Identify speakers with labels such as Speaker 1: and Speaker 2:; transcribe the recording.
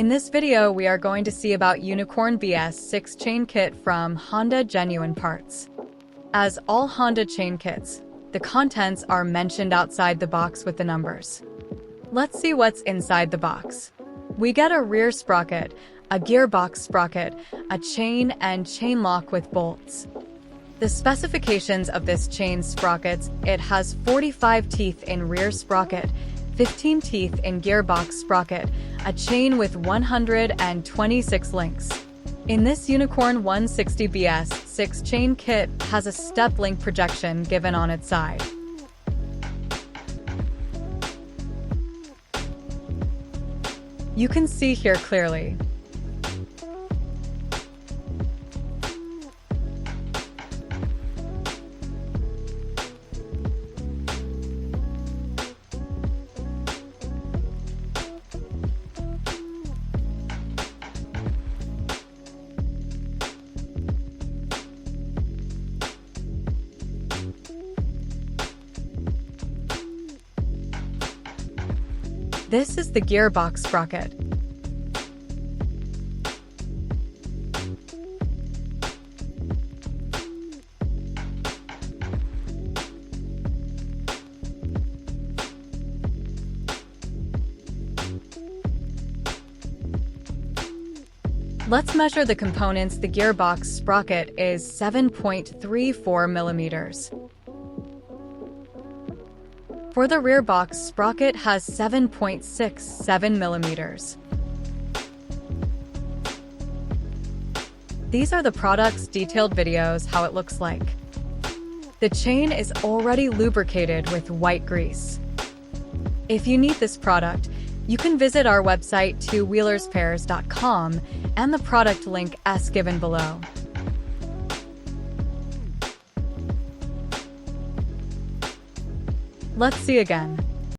Speaker 1: In this video, we are going to see about Unicorn BS6 chain kit from Honda Genuine Parts. As all Honda chain kits, the contents are mentioned outside the box with the numbers. Let's see what's inside the box. We get a rear sprocket, a gearbox sprocket, a chain, and chain lock with bolts. The specifications of this chain sprockets: it has 45 teeth in rear sprocket, 15 teeth in gearbox sprocket, a chain with 126 links. In this Unicorn 160 BS6 chain kit has a step link projection given on its side. You can see here clearly. This is the gearbox sprocket. Let's measure the components. The gearbox sprocket is 7.34 millimeters. For the rear box sprocket has 7.67 millimeters. These are the product's detailed videos, how it looks like. The chain is already lubricated with white grease. If you need this product, you can visit our website 2Wheelerspares.com and the product link is given below. Let's see again.